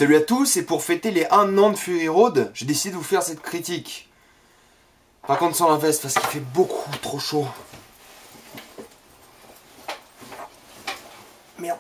Salut à tous, et pour fêter les 1 an de Fury Road, j'ai décidé de vous faire cette critique. Par contre sans la veste parce qu'il fait beaucoup trop chaud. Merde.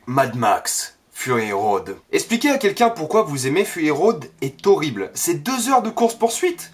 Mad Max, Fury Road. Expliquer à quelqu'un pourquoi vous aimez Fury Road est horrible. C'est 2 heures de course-poursuite.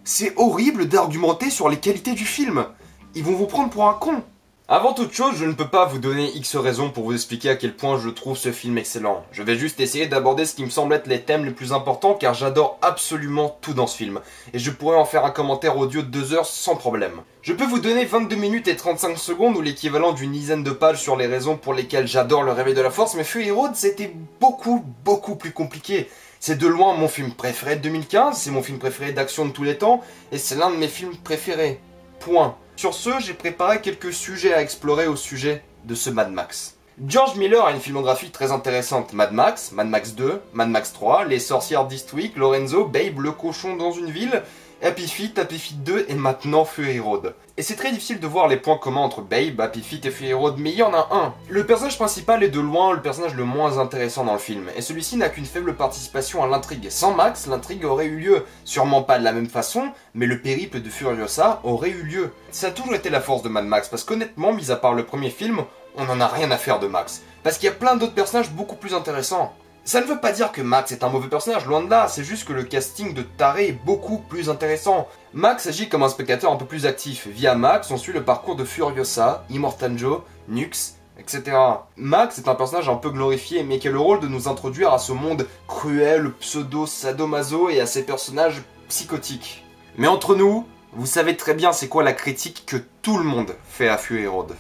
C'est horrible d'argumenter sur les qualités du film. Ils vont vous prendre pour un con. Avant toute chose, je ne peux pas vous donner X raisons pour vous expliquer à quel point je trouve ce film excellent. Je vais juste essayer d'aborder ce qui me semble être les thèmes les plus importants car j'adore absolument tout dans ce film. Et je pourrais en faire un commentaire audio de 2 heures sans problème. Je peux vous donner 22 minutes et 35 secondes ou l'équivalent d'une dizaine de pages sur les raisons pour lesquelles j'adore le Réveil de la Force, mais Fury Road c'était beaucoup plus compliqué. C'est de loin mon film préféré de 2015, c'est mon film préféré d'action de tous les temps, et c'est l'un de mes films préférés. Point. Sur ce, j'ai préparé quelques sujets à explorer au sujet de ce Mad Max. George Miller a une filmographie très intéressante. Mad Max 2, Mad Max 3, Les Sorcières d'Eastwick, Lorenzo, Babe, Le Cochon dans une ville, Happy Feet 2 et maintenant Fury Road. Et c'est très difficile de voir les points communs entre Babe, Happy Feet et Fury Road, mais il y en a un. Le personnage principal est de loin le personnage le moins intéressant dans le film, et celui-ci n'a qu'une faible participation à l'intrigue. Sans Max, l'intrigue aurait eu lieu. Sûrement pas de la même façon, mais le périple de Furiosa aurait eu lieu. Ça a toujours été la force de Mad Max, parce qu'honnêtement, mis à part le premier film, on en a rien à faire de Max. Parce qu'il y a plein d'autres personnages beaucoup plus intéressants. Ça ne veut pas dire que Max est un mauvais personnage, loin de là, c'est juste que le casting de taré est beaucoup plus intéressant. Max agit comme un spectateur un peu plus actif. Via Max, on suit le parcours de Furiosa, Immortan Joe, Nux, etc. Max est un personnage un peu glorifié, mais qui a le rôle de nous introduire à ce monde cruel, pseudo-sadomaso et à ces personnages psychotiques. Mais entre nous, vous savez très bien c'est quoi la critique que tout le monde fait à Fury Road.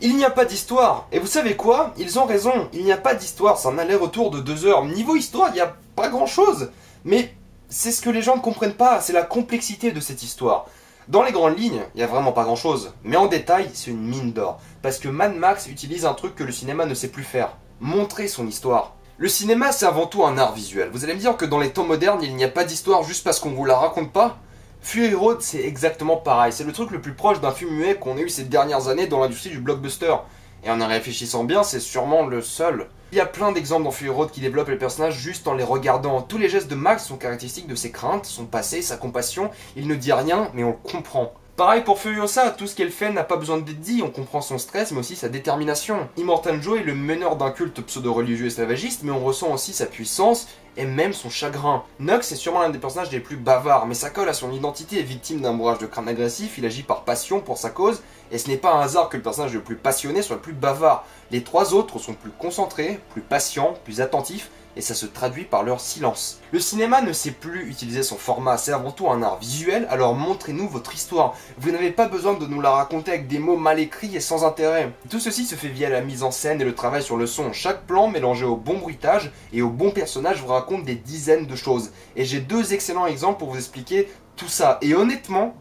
Il n'y a pas d'histoire, et vous savez quoi? Ils ont raison, il n'y a pas d'histoire, c'est un aller-retour de 2 heures. Niveau histoire, il n'y a pas grand-chose, mais c'est ce que les gens ne comprennent pas, c'est la complexité de cette histoire. Dans les grandes lignes, il n'y a vraiment pas grand-chose, mais en détail, c'est une mine d'or, parce que Mad Max utilise un truc que le cinéma ne sait plus faire, montrer son histoire. Le cinéma, c'est avant tout un art visuel. Vous allez me dire que dans les temps modernes, il n'y a pas d'histoire juste parce qu'on vous la raconte pas? Fury Road, c'est exactement pareil. C'est le truc le plus proche d'un film muet qu'on ait eu ces dernières années dans l'industrie du blockbuster. Et en y réfléchissant bien, c'est sûrement le seul. Il y a plein d'exemples dans Fury Road qui développent les personnages juste en les regardant. Tous les gestes de Max sont caractéristiques de ses craintes, son passé, sa compassion. Il ne dit rien, mais on le comprend. Pareil pour Furiosa, tout ce qu'elle fait n'a pas besoin d'être dit, on comprend son stress mais aussi sa détermination. Immortan Joe est le meneur d'un culte pseudo-religieux esclavagiste, mais on ressent aussi sa puissance et même son chagrin. Nux est sûrement l'un des personnages les plus bavards, mais ça colle à son identité. Victime d'un bourrage de crâne agressif, il agit par passion pour sa cause, et ce n'est pas un hasard que le personnage le plus passionné soit le plus bavard. Les 3 autres sont plus concentrés, plus patients, plus attentifs, et ça se traduit par leur silence. Le cinéma ne sait plus utiliser son format, c'est avant tout un art visuel, alors montrez-nous votre histoire. Vous n'avez pas besoin de nous la raconter avec des mots mal écrits et sans intérêt. Tout ceci se fait via la mise en scène et le travail sur le son. Chaque plan mélangé au bon bruitage et au bon personnage vous raconte des dizaines de choses. Et j'ai 2 excellents exemples pour vous expliquer tout ça. Et honnêtement,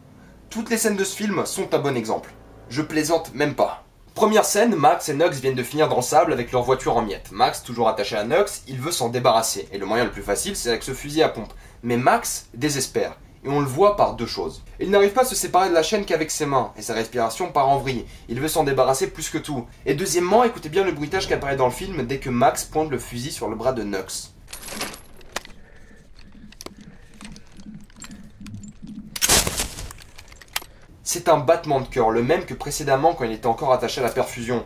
toutes les scènes de ce film sont un bon exemple. Je plaisante même pas. Première scène, Max et Nux viennent de finir dans le sable avec leur voiture en miettes. Max, toujours attaché à Nux, il veut s'en débarrasser. Et le moyen le plus facile, c'est avec ce fusil à pompe. Mais Max désespère. Et on le voit par 2 choses. Il n'arrive pas à se séparer de la chaîne qu'avec ses mains, et sa respiration part en vrille. Il veut s'en débarrasser plus que tout. Et deuxièmement, écoutez bien le bruitage qui apparaît dans le film dès que Max pointe le fusil sur le bras de Nux. C'est un battement de cœur, le même que précédemment quand il était encore attaché à la perfusion.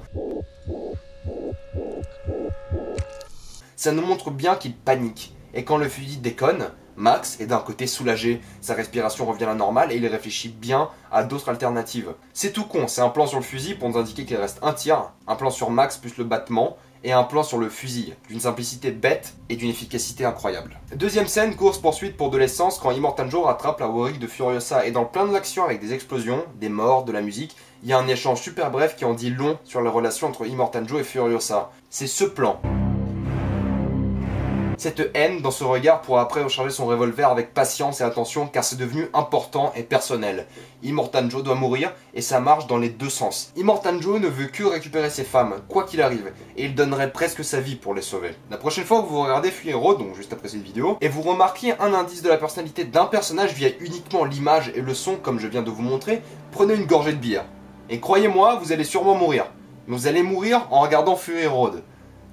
Ça nous montre bien qu'il panique. Et quand le fusil déconne, Max est d'un côté soulagé, sa respiration revient à la normale et il réfléchit bien à d'autres alternatives. C'est tout con, c'est un plan sur le fusil pour nous indiquer qu'il reste un tir, un plan sur Max plus le battement, et un plan sur le fusil, d'une simplicité bête et d'une efficacité incroyable. Deuxième scène, course-poursuite pour de l'essence quand Immortan Joe rattrape la Warwick de Furiosa, et dans le plein de l'action avec des explosions, des morts, de la musique, il y a un échange super bref qui en dit long sur la relation entre Immortan Joe et Furiosa. C'est ce plan Cette haine dans ce regard pourra après recharger son revolver avec patience et attention car c'est devenu important et personnel. Immortan Joe doit mourir et ça marche dans les deux sens. Immortan Joe ne veut que récupérer ses femmes, quoi qu'il arrive, et il donnerait presque sa vie pour les sauver. La prochaine fois que vous regardez Fury Road, donc juste après cette vidéo, et vous remarquez un indice de la personnalité d'un personnage via uniquement l'image et le son comme je viens de vous montrer, prenez une gorgée de bière. Et croyez-moi, vous allez sûrement mourir. Mais vous allez mourir en regardant Fury Road.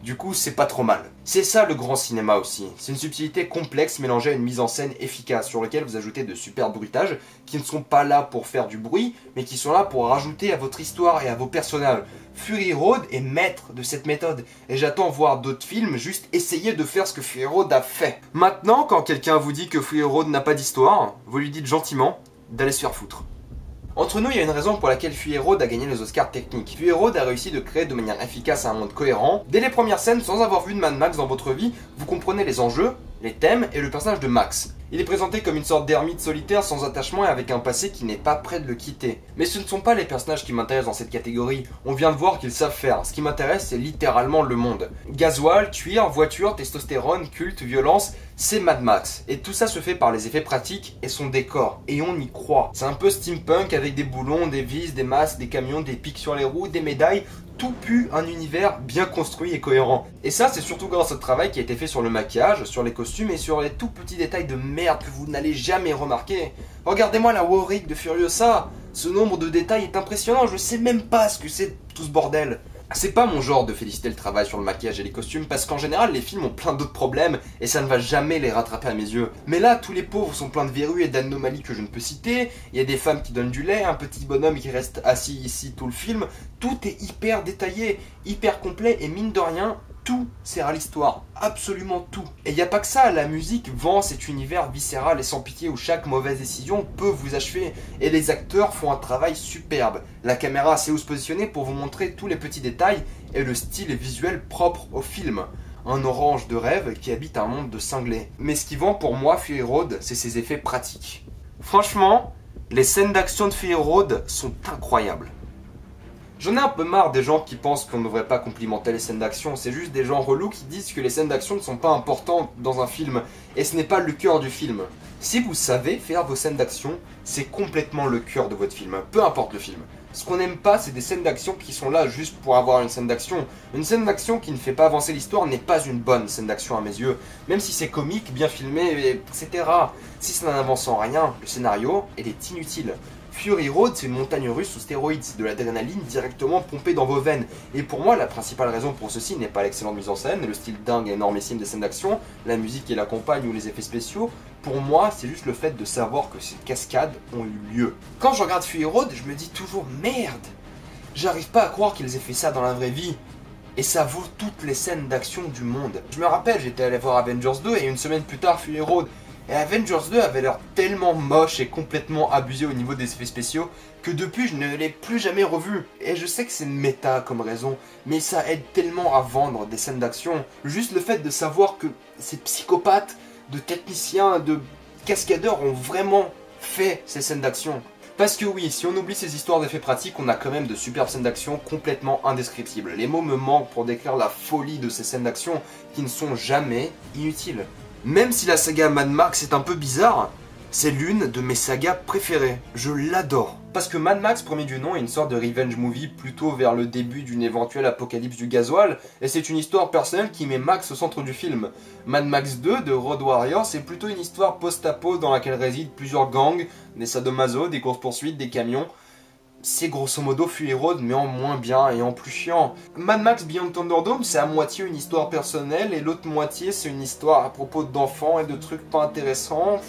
Du coup, c'est pas trop mal. C'est ça le grand cinéma aussi. C'est une subtilité complexe mélangée à une mise en scène efficace sur laquelle vous ajoutez de super bruitages qui ne sont pas là pour faire du bruit, mais qui sont là pour rajouter à votre histoire et à vos personnages. Fury Road est maître de cette méthode et j'attends voir d'autres films juste essayer de faire ce que Fury Road a fait. Maintenant, quand quelqu'un vous dit que Fury Road n'a pas d'histoire, vous lui dites gentiment d'aller se faire foutre. Entre nous, il y a une raison pour laquelle Fury Road a gagné les Oscars techniques. Fury Road a réussi de créer de manière efficace un monde cohérent. Dès les premières scènes, sans avoir vu de Mad Max dans votre vie, vous comprenez les enjeux, les thèmes et le personnage de Max. Il est présenté comme une sorte d'ermite solitaire sans attachement et avec un passé qui n'est pas prêt de le quitter. Mais ce ne sont pas les personnages qui m'intéressent dans cette catégorie, on vient de voir qu'ils savent faire. Ce qui m'intéresse, c'est littéralement le monde. Gasoil, cuir, voiture, testostérone, culte, violence, c'est Mad Max. Et tout ça se fait par les effets pratiques et son décor. Et on y croit. C'est un peu steampunk avec des boulons, des vis, des masses, des camions, des pics sur les roues, des médailles. Tout pue un univers bien construit et cohérent. Et ça, c'est surtout grâce au travail qui a été fait sur le maquillage, sur les costumes et sur les tout petits détails de merde que vous n'allez jamais remarquer. Regardez-moi la Warwick de Furiosa. Ce nombre de détails est impressionnant, je sais même pas ce que c'est tout ce bordel. C'est pas mon genre de féliciter le travail sur le maquillage et les costumes parce qu'en général les films ont plein d'autres problèmes et ça ne va jamais les rattraper à mes yeux. Mais là tous les pauvres sont pleins de verrues et d'anomalies que je ne peux citer, il y a des femmes qui donnent du lait, un petit bonhomme qui reste assis ici tout le film, tout est hyper détaillé, hyper complet et mine de rien, tout sert à l'histoire, absolument tout. Et il n'y a pas que ça, la musique vend cet univers viscéral et sans pitié où chaque mauvaise décision peut vous achever. Et les acteurs font un travail superbe. La caméra sait où se positionner pour vous montrer tous les petits détails et le style visuel propre au film. Un orange de rêve qui habite un monde de cinglés. Mais ce qui vend pour moi Fury Road, c'est ses effets pratiques. Franchement, les scènes d'action de Fury Road sont incroyables. J'en ai un peu marre des gens qui pensent qu'on ne devrait pas complimenter les scènes d'action, c'est juste des gens relous qui disent que les scènes d'action ne sont pas importantes dans un film, et ce n'est pas le cœur du film. Si vous savez faire vos scènes d'action, c'est complètement le cœur de votre film, peu importe le film. Ce qu'on n'aime pas, c'est des scènes d'action qui sont là juste pour avoir une scène d'action. Une scène d'action qui ne fait pas avancer l'histoire n'est pas une bonne scène d'action à mes yeux, même si c'est comique, bien filmé, etc. Si ça n'avance en rien, le scénario, il est inutile. Fury Road, c'est une montagne russe sous stéroïdes, c'est de l'adrénaline directement pompée dans vos veines. Et pour moi, la principale raison pour ceci n'est pas l'excellente mise en scène, le style dingue et énormissime des scènes d'action, la musique qui l'accompagne ou les effets spéciaux. Pour moi, c'est juste le fait de savoir que ces cascades ont eu lieu. Quand je regarde Fury Road, je me dis toujours merde, j'arrive pas à croire qu'ils aient fait ça dans la vraie vie. Et ça vaut toutes les scènes d'action du monde. Je me rappelle, j'étais allé voir Avengers 2 et une semaine plus tard Fury Road. Et Avengers 2 avait l'air tellement moche et complètement abusé au niveau des effets spéciaux que depuis je ne l'ai plus jamais revu. Et je sais que c'est une méta comme raison, mais ça aide tellement à vendre des scènes d'action. Juste le fait de savoir que ces psychopathes de techniciens, de cascadeurs ont vraiment fait ces scènes d'action. Parce que oui, si on oublie ces histoires d'effets pratiques, on a quand même de superbes scènes d'action complètement indescriptibles. Les mots me manquent pour décrire la folie de ces scènes d'action qui ne sont jamais inutiles. Même si la saga Mad Max est un peu bizarre, c'est l'une de mes sagas préférées. Je l'adore. Parce que Mad Max, premier du nom, est une sorte de revenge movie plutôt vers le début d'une éventuelle apocalypse du gasoil, et c'est une histoire personnelle qui met Max au centre du film. Mad Max 2 de Road Warrior, c'est plutôt une histoire post-apo dans laquelle résident plusieurs gangs, des sadomaso, des courses-poursuites, des camions. C'est grosso modo Fury Road mais en moins bien et en plus chiant. Mad Max Beyond Thunderdome c'est à moitié une histoire personnelle et l'autre moitié c'est une histoire à propos d'enfants et de trucs pas intéressants.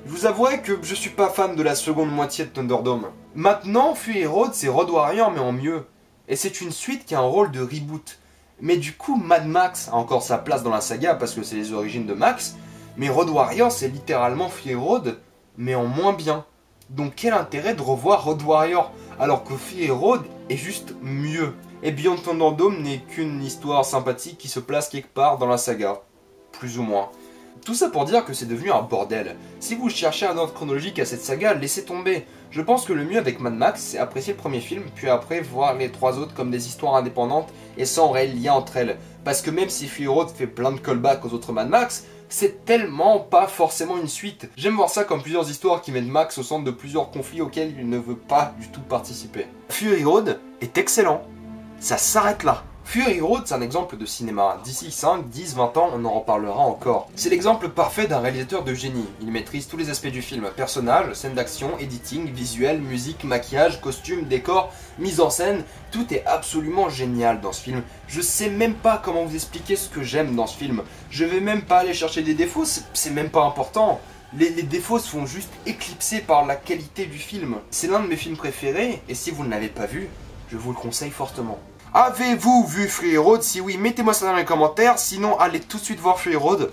Je vous avouerai que je suis pas fan de la seconde moitié de Thunderdome. Maintenant Fury Road c'est Road Warrior mais en mieux. Et c'est une suite qui a un rôle de reboot. Mais du coup Mad Max a encore sa place dans la saga parce que c'est les origines de Max. Mais Road Warrior c'est littéralement Fury Road mais en moins bien. Donc quel intérêt de revoir Road Warrior alors que Fury Road est juste mieux. Et Beyond Thunderdome n'est qu'une histoire sympathique qui se place quelque part dans la saga. Plus ou moins. Tout ça pour dire que c'est devenu un bordel. Si vous cherchez un ordre chronologique à cette saga, laissez tomber. Je pense que le mieux avec Mad Max, c'est apprécier le premier film, puis après voir les 3 autres comme des histoires indépendantes et sans réel lien entre elles. Parce que même si Fury Road fait plein de callbacks aux autres Mad Max, c'est tellement pas forcément une suite. J'aime voir ça comme plusieurs histoires qui mettent Max au centre de plusieurs conflits auxquels il ne veut pas du tout participer. Fury Road est excellent. Ça s'arrête là. Fury Road, c'est un exemple de cinéma. D'ici 5, 10, 20 ans, on en reparlera encore. C'est l'exemple parfait d'un réalisateur de génie. Il maîtrise tous les aspects du film. Personnages, scènes d'action, editing, visuel, musique, maquillage, costume, décor, mise en scène. Tout est absolument génial dans ce film. Je sais même pas comment vous expliquer ce que j'aime dans ce film. Je vais même pas aller chercher des défauts, c'est même pas important. Les défauts se font juste éclipser par la qualité du film. C'est l'un de mes films préférés, et si vous ne l'avez pas vu, je vous le conseille fortement. Avez-vous vu Fury Road? Si oui, mettez-moi ça dans les commentaires. Sinon, allez tout de suite voir Fury Road.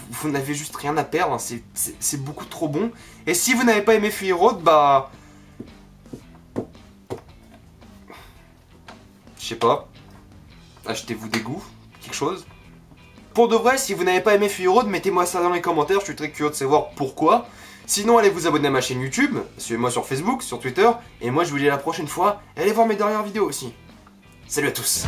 Vous n'avez juste rien à perdre. Hein. C'est beaucoup trop bon. Et si vous n'avez pas aimé Fury Road, bah... je sais pas. Achetez-vous des goûts. Quelque chose. Pour de vrai, si vous n'avez pas aimé Fury Road, mettez-moi ça dans les commentaires. Je suis très curieux de savoir pourquoi. Sinon, allez vous abonner à ma chaîne YouTube. Suivez-moi sur Facebook, sur Twitter. Et moi, je vous dis à la prochaine fois. Et allez voir mes dernières vidéos aussi. Salut à tous.